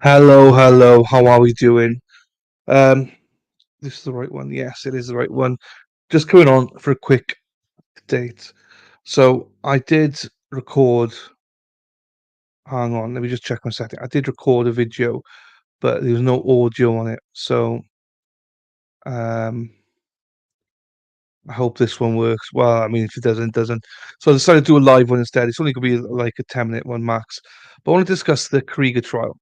Hello, hello. How are we doing? Um, this is the right one. Yes, it is the right one. Just going on for a quick date. So I did record. Hang on, let me just check my setting. I did record a video, but there was no audio on it. So um, I hope this one works. Well, I mean, if it doesn't, it doesn't. So I decided to do a live one instead. It's only going to be like a 10-minute one max. But I want to discuss the Careaga trial,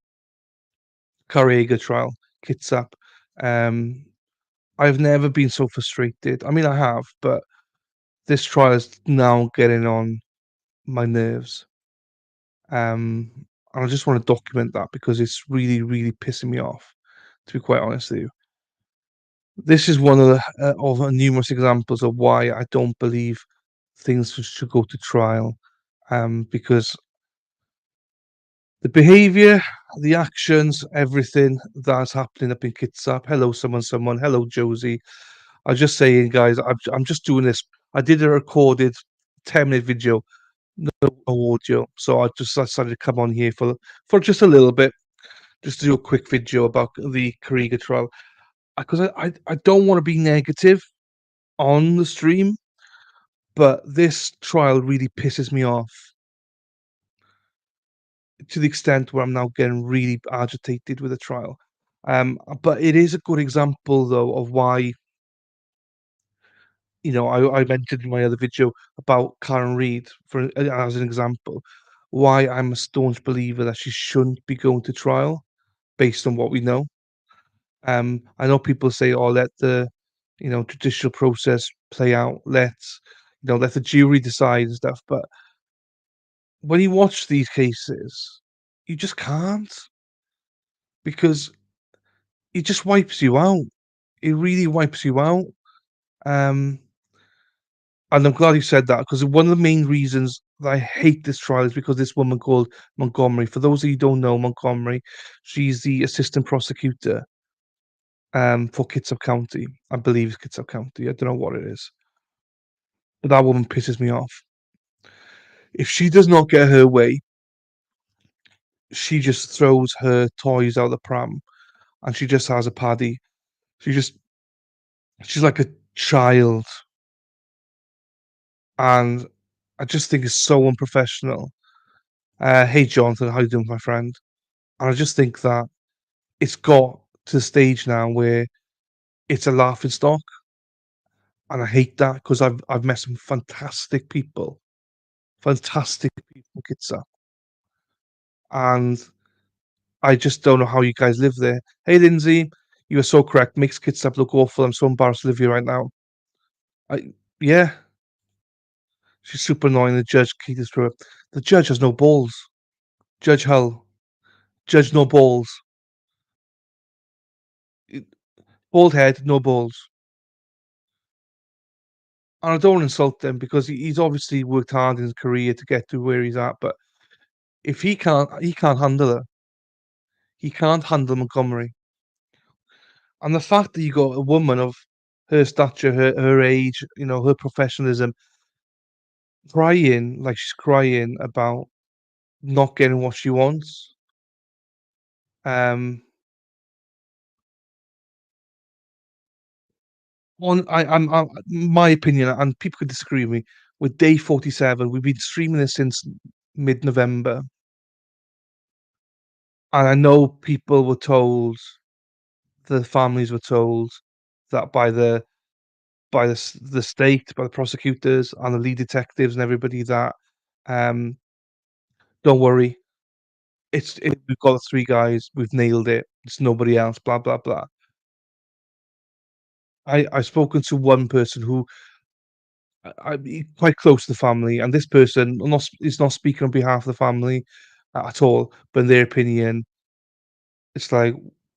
Kidsup. Um, I've never been so frustrated. I mean, I have, but this trial is now getting on my nerves. And I just want to document that because it's really, really pissing me off, to be quite honest with you. This is one of numerous examples of why I don't believe things should go to trial. Because the behaviour, the actions, everything that's happening up in Kitsap. Hello, someone. Hello, Josie. I was just saying, guys, I'm just doing this. I did a recorded 10-minute video, no audio, so I just decided to come on here for just a little bit, just to do a quick video about the Careaga trial. Because I don't want to be negative on the stream, but this trial really pisses me off to the extent where I'm now getting really agitated with the trial. But it is a good example, though, of why I mentioned in my other video about Karen Reid as an example, why I'm a staunch believer that she shouldn't be going to trial based on what we know. I know people say, "Oh, let the judicial process play out. Let the jury decide and stuff." But when you watch these cases, you just can't because it just wipes you out. It really wipes you out. Um, And I'm glad you said that because one of the main reasons that I hate this trial is because this woman called Montgomery. For those of you who don't know Montgomery, she's the assistant prosecutor for Kidsup County. I believe it's Kidsup County. I don't know what it is. But that woman pisses me off. If she does not get her way, she just throws her toys out the pram and she just has a paddy. She just she's like a child. And I just think it's so unprofessional. Hey Jonathan, how you doing, my friend? And I just think that it's got to the stage now where it's a laughing stock, and I hate that because I've met some fantastic people, Kitsap, and I just don't know how you guys live there. Hey, Lindsay, you are so correct. Makes Kitsap look awful. I'm so embarrassed to live here right now. Yeah, she's super annoying. The judge caters to her. The judge has no balls. Judge Hull, Judge no balls. Bald head, no balls. And I don't want to insult him because he's obviously worked hard in his career to get to where he's at, but if he can't handle her. He can't handle Montgomery. And the fact that you got a woman of her stature, her age, her professionalism, crying like she's crying about not getting what she wants. Um, I'm my opinion, and people could disagree with me. With day 47, we've been streaming this since mid-November, and I know people were told, the families were told that by the state, by the prosecutors and the lead detectives and everybody that, um, "Don't worry, we've got the 3 guys, we've nailed it, it's nobody else, blah, blah, blah." I've spoken to one person who quite close to the family, and this person not is not speaking on behalf of the family at all, but in their opinion, it's like,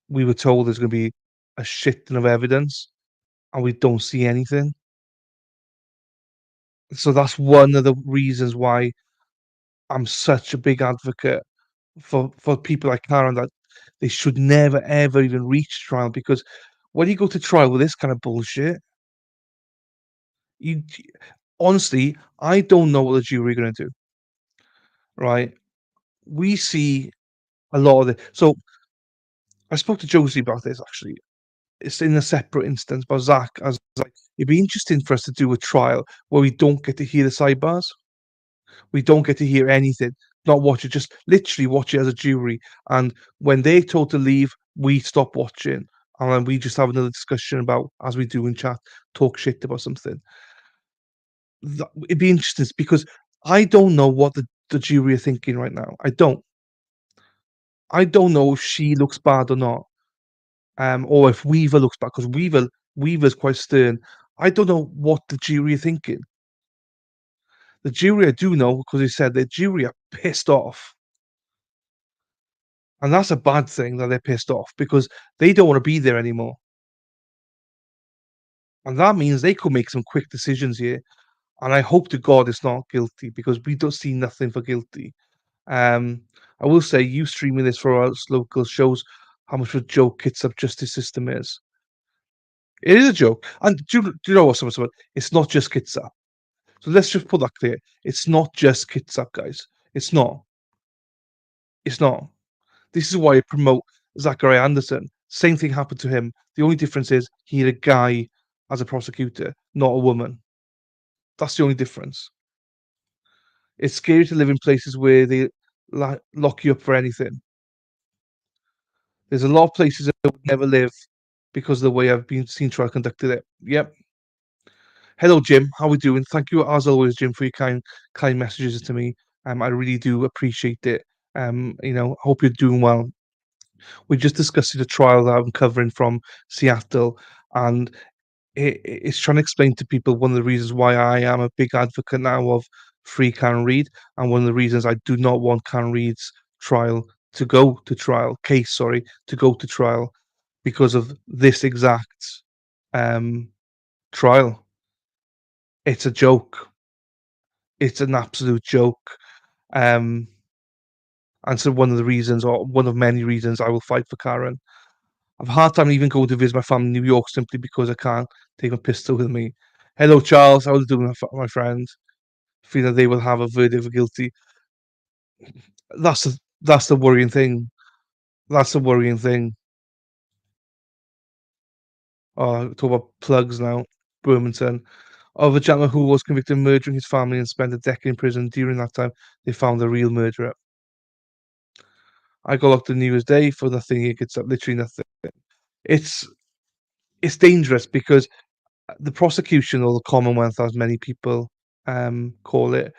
"We were told there's gonna be a shit ton of evidence, and we don't see anything." So that's one of the reasons why I'm such a big advocate for people like Karen, that they should never ever even reach trial, because when you go to trial with this kind of bullshit, you honestly, I don't know what the jury are gonna do, right? We see a lot of it. So I spoke to Josie about this actually. It's in a separate instance, but Zach, I was like, it'd be interesting for us to do a trial where we don't get to hear the sidebars. We don't get to hear anything, not watch it, just literally watch it as a jury. And when they're told to leave, we stop watching. And then we just have another discussion about, as we do in chat, talk shit about something. It'd be interesting because I don't know what the jury are thinking right now. I don't. I don't know if she looks bad or not, or if Weaver looks bad because Weaver's quite stern. I don't know what the jury are thinking. The jury I do know because he said the jury are pissed off. And that's a bad thing that they're pissed off because they don't want to be there anymore. And that means they could make some quick decisions here. And I hope to God it's not guilty because we don't see nothing for guilty. Um, I will say you streaming this for us local shows how much of a joke Kidsup justice system is. It is a joke. And do you know what, someone? It's not just Kidsup. So let's just put that clear. It's not just Kidsup, guys. It's not. It's not. This is why I promote Zachariah Anderson. Same thing happened to him. The only difference is he had a guy as a prosecutor, not a woman. That's the only difference. It's scary to live in places where they lock you up for anything. There's a lot of places I would never live because of the way I've been seen trial conducted it. Yep. Hello, Jim. How we doing? Thank you as always, Jim, for your kind messages to me. I really do appreciate it. Hope you're doing well. We just discussed a trial that I'm covering from Seattle, and it's trying to explain to people one of the reasons why I am a big advocate now of free Karen Reid, and one of the reasons I do not want Karen Reid's case, to go to trial because of this exact um, trial. It's a joke. It's an absolute joke. Um, and so one of the reasons, or one of many reasons, I will fight for Karen. I've a hard time even going to visit my family in New York simply because I can't take a pistol with me. Hello, Charles. How are you doing, my friend? Feel that they will have a verdict of guilty. That's the worrying thing. That's the worrying thing. Talk about plugs now. Birmingham. Of a gentleman who was convicted of murdering his family and spent a decade in prison. During that time, they found the real murderer. I got locked on New Year's Day for nothing. He gets up literally nothing. It's it's dangerous because the prosecution or the Commonwealth, as many people call it,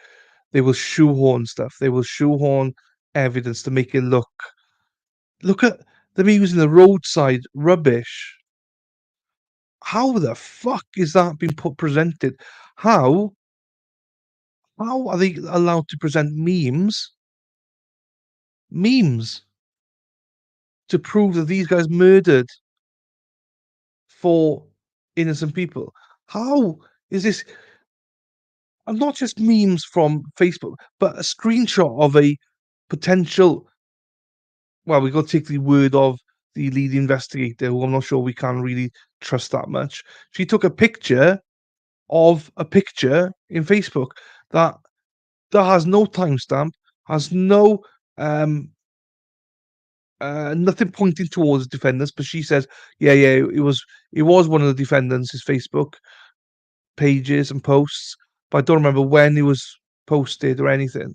they will shoehorn stuff. They will shoehorn evidence to make it look at them using the roadside rubbish. How the fuck is that being presented? How how are they allowed to present memes to prove that these guys murdered four innocent people? How is this? And not just memes from Facebook, but a screenshot of a potential. Well, we got to take the word of the lead investigator, who I'm not sure we can really trust that much. She took a picture of a picture in Facebook that has no timestamp, has no nothing pointing towards defendants, but she says, yeah, it was one of the defendants' his Facebook pages and posts, but I don't remember when it was posted or anything.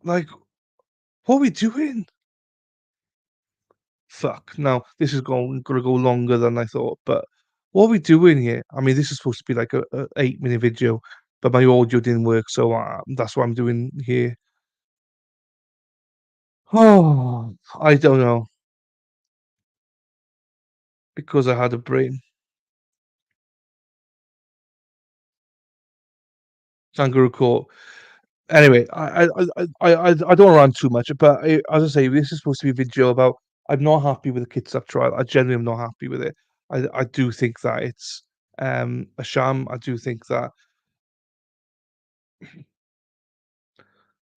Like, what are we doing? Fuck. Now this is gonna go longer than I thought, but what are we doing here? I mean, this is supposed to be like a 8-minute video, but my audio didn't work, so that's what I'm doing here. Oh, I don't know because I had a brain. Kangaroo court. Anyway, I don't want to rant too much, but as I say, this is supposed to be a video about. I'm not happy with the Kidsup trial. I genuinely am not happy with it. I do think that it's a sham. I do think that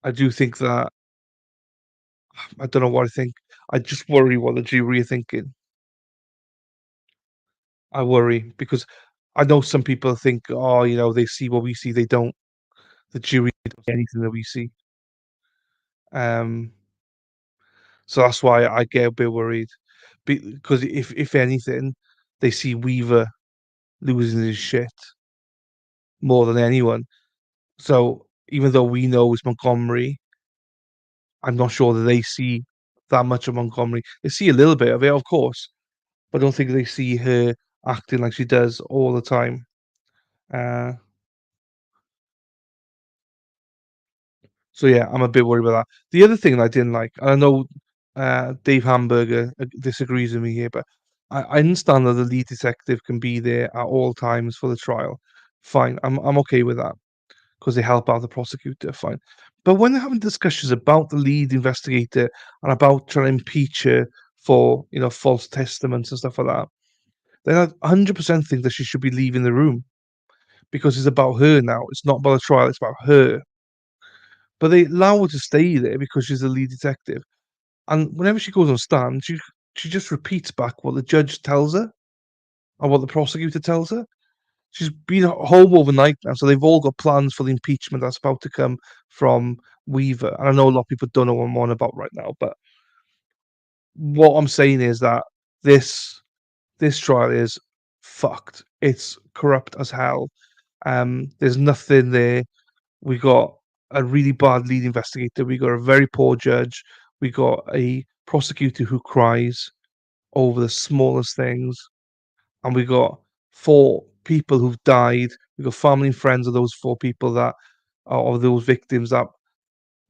I don't know what I think. I just worry what the jury are thinking. I worry because I know some people think, oh, they see what we see. They don't. The jury don't see anything that we see. Um, So that's why I get a bit worried. Because if anything, they see Weaver losing his shit more than anyone. So even though we know it's Montgomery, I'm not sure that they see that much of Montgomery. They see a little bit of it, of course, but I don't think they see her acting like she does all the time. Uh, so yeah, I'm a bit worried about that. The other thing I didn't like, and I know Dave Hamburger disagrees with me here, but I understand that the lead detective can be there at all times for the trial. Fine, I'm okay with that because they help out the prosecutor. Fine, but when they're having discussions about the lead investigator and about trying to impeach her for false testaments and stuff like that, then I 100% think that she should be leaving the room because it's about her now. It's not about the trial. It's about her. But they allow her to stay there because she's the lead detective. And whenever she goes on stand, she just repeats back what the judge tells her or what the prosecutor tells her. She's been home overnight now, so they've all got plans for the impeachment that's about to come from Weaver. And I know a lot of people don't know what I'm on about right now, but what I'm saying is that this this trial is fucked. It's corrupt as hell. There's nothing there. We got a really bad lead investigator. We got a very poor judge. We got a prosecutor who cries over the smallest things, and we got four people who've died. We got family and friends of those four people that are those victims that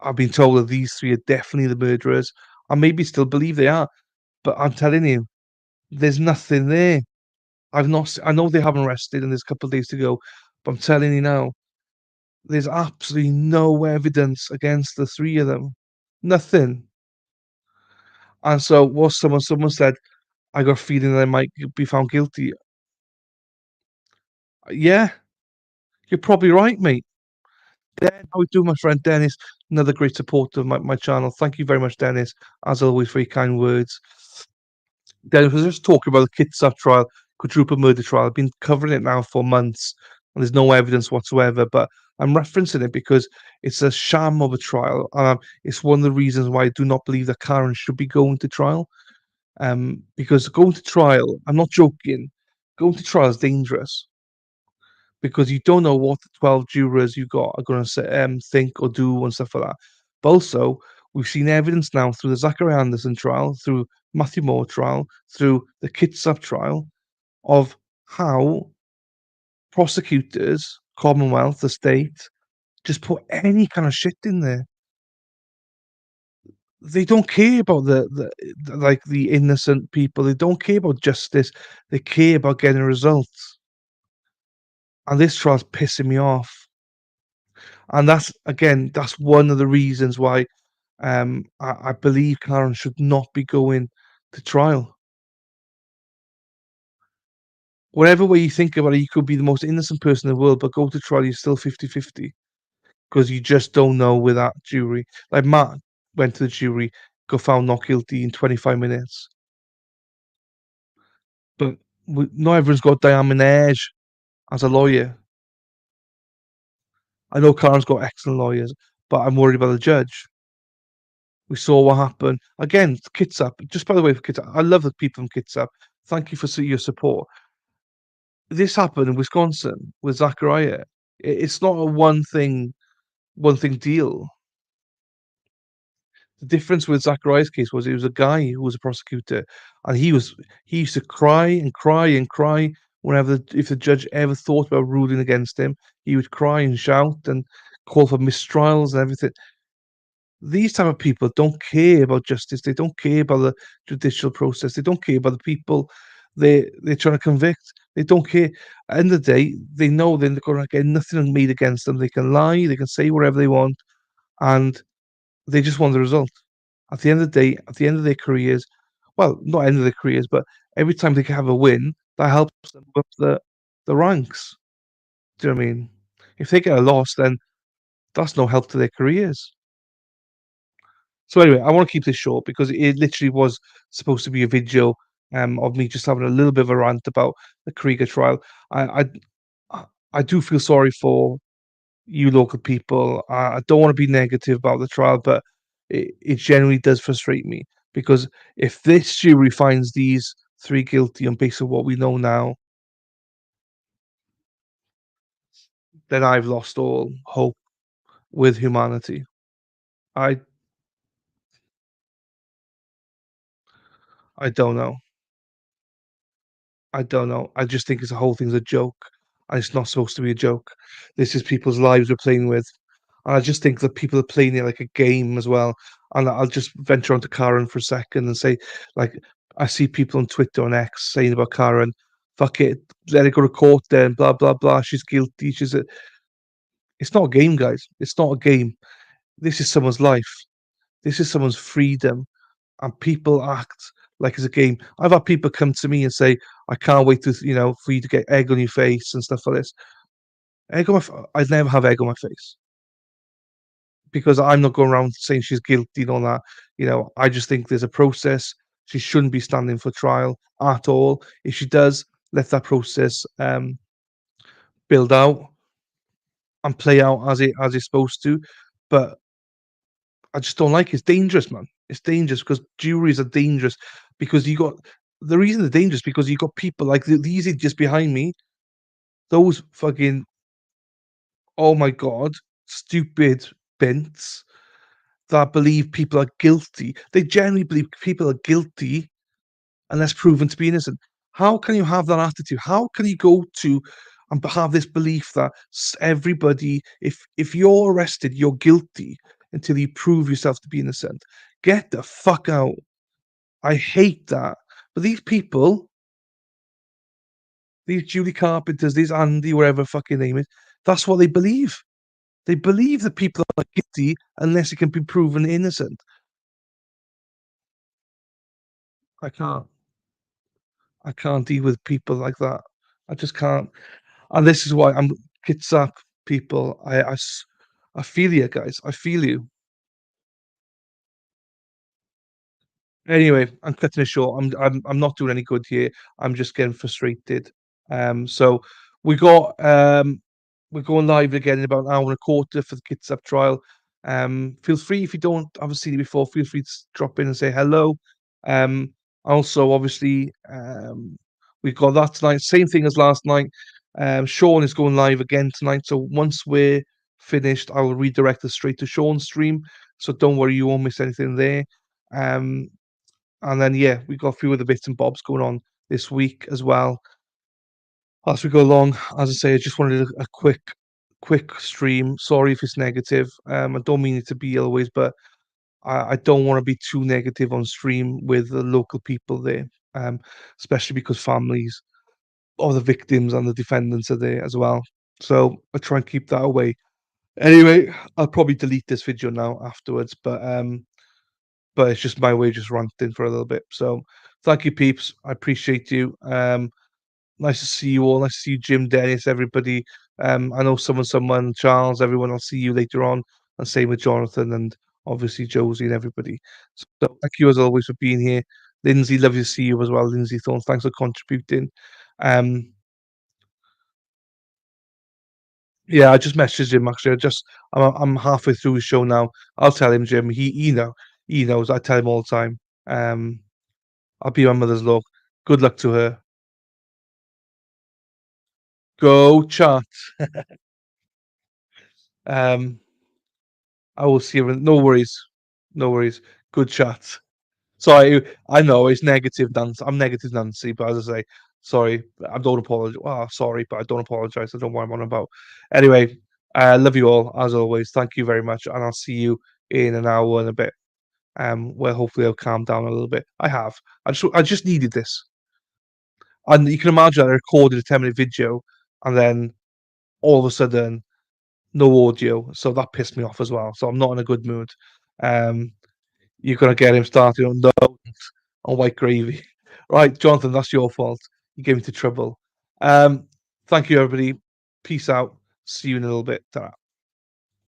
have been told that these three are definitely the murderers, and maybe still believe they are. But I'm telling you, there's nothing there. I know they haven't arrested, and there's a couple of days to go, but I'm telling you now, there's absolutely no evidence against the three of them. Nothing. And so what someone said, I got a feeling they might be found guilty. Yeah, you're probably right, mate. Then how we do, my friend Dennis? Another great supporter of my channel. Thank you very much, Dennis. As always, for your kind words. Dennis was just talking about the Kidsup trial, quadruple murder trial. I've been covering it now for months, and there's no evidence whatsoever. But I'm referencing it because it's a sham of a trial. It's one of the reasons why I do not believe that Karin should be going to trial. Because going to trial, I'm not joking. Going to trial is dangerous because you don't know what the 12 jurors you got are going to think or do and stuff like that. But also, we've seen evidence now through the Zachary Anderson trial, through Matthew Moore trial, through the Kidsup trial of how prosecutors, Commonwealth, the state, just put any kind of shit in there. They don't care about like the innocent people. They don't care about justice. They care about getting results. And this trial's pissing me off. And that's one of the reasons why I believe Karen should not be going to trial. Whatever way you think about it, you could be the most innocent person in the world, but go to trial, you're still 50-50 because you just don't know with that jury. Like Matt went to the jury, got found not guilty in 25 minutes. But not everyone's got Diane Minaj as a lawyer. I know Karen's got excellent lawyers, but I'm worried about the judge. We saw what happened. Again, Kidsup. Just by the way, for Kidsup, I love the people from Kidsup. Thank you for your support. This happened in Wisconsin with Zachariah. It's not a one thing deal. The difference with Zachariah's case was it was a guy who was a prosecutor, and he used to cry and cry and cry whenever if the judge ever thought about ruling against him, he would cry and shout and call for mistrials and everything. These type of people don't care about justice. They don't care about the judicial process. They don't care about the people they're trying to convict. They don't care. At the end of the day, they know they're going to get nothing made against them. They can lie. They can say whatever they want, and they just want the result. At the end of the day, at the end of their careers, well, not end of their careers, but every time they can have a win, that helps them up the ranks. Do you know what I mean? If they get a loss, then that's no help to their careers. So anyway, I want to keep this short because it literally was supposed to be a video of me just having a little bit of a rant about the Careaga trial. I I do feel sorry for you local people. I don't want to be negative about the trial, but it generally does frustrate me Because if this jury finds these three guilty on basis of what we know now, then I've lost all hope with humanity. I I don't know. I don't know. I just think it's the whole thing's a joke, and it's not supposed to be a joke. This is people's lives we're playing with, and I just think that people are playing it like a game as well. And I'll just venture onto Karen for a second and say, like, I see people on Twitter and X saying about Karen, "Fuck it, let it go to court then, blah blah blah. She's guilty. She's a." It's not a game, guys. It's not a game. This is someone's life. This is someone's freedom, and people act like it's a game. I've had people come to me and say, "I can't wait to, for you to get egg on your face and stuff like this." Egg on my f I'd never have egg on my face because I'm not going around saying she's guilty and all that. I just think there's a process. She shouldn't be standing for trial at all. If she does, let that process build out and play out as it's supposed to. But I just don't like it. It's dangerous, man. It's dangerous because juries are dangerous because you got the reason they're dangerous because you got people like these idiots behind me, those fucking, oh my god, stupid bints that believe people are guilty. They generally believe people are guilty unless proven to be innocent. How can you have that attitude? How can you go to and have this belief that everybody, if you're arrested, you're guilty until you prove yourself to be innocent? Get the fuck out. I hate that. But these people, these Julie Carpenters, these Andy, whatever fucking name is, that's what they believe. They believe that people are guilty unless it can be proven innocent. I can't. I can't deal with people like that. I just can't. And this is why I'm Kidsup people. I feel you guys. I feel you. Anyway, I'm cutting it short. I'm not doing any good here. I'm just getting frustrated. So we got we're going live again in about an hour and a quarter for the Kidsup trial. Feel free if you don't haven't seen it before, feel free to drop in and say hello. Also, obviously, we got that tonight. Same thing as last night. Sean is going live again tonight. So once we're finished, I will redirect us straight to Sean's stream. So don't worry, you won't miss anything there. Um, and then yeah, we got a few other bits and bobs going on this week as well. As we go along, as I say, I just wanted a quick stream. Sorry if it's negative. I don't mean it to be always, but I don't want to be too negative on stream with the local people there, especially because families of the victims and the defendants are there as well. So I try and keep that away. Anyway, I'll probably delete this video now afterwards, but it's just my way of just ranting for a little bit. So thank you, peeps. I appreciate you. Nice to see you all. Nice to see you, Jim, Dennis, everybody. I know someone, Charles, everyone. I'll see you later on. And same with Jonathan and obviously Josie and everybody. So thank you as always for being here. Lindsay, lovely to see you as well. Lindsay Thorne, thanks for contributing. Um, yeah, I just messaged him actually. I'm halfway through his show now. I'll tell him, Jim. He knows. I tell him all the time. Um, I'll be my mother's love. Good luck to her. Go chat. Um, I will see you. No worries. No worries. Good chat. Sorry, I know it's negative Nancy. I'm negative Nancy, but as I say, sorry. I don't apologize. Well, sorry, but I don't apologize. I don't know what I'm on about. Anyway, love you all as always. Thank you very much, and I'll see you in an hour and a bit. Where hopefully I'll calm down a little bit. I have. I just needed this, and you can imagine I recorded a 10-minute video, and then all of a sudden no audio, so that pissed me off as well. So I'm not in a good mood. Um, you're gonna get him started on no on white gravy, right, Jonathan? That's your fault. You gave me to trouble. Thank you, everybody. Peace out. See you in a little bit. Ta-ra.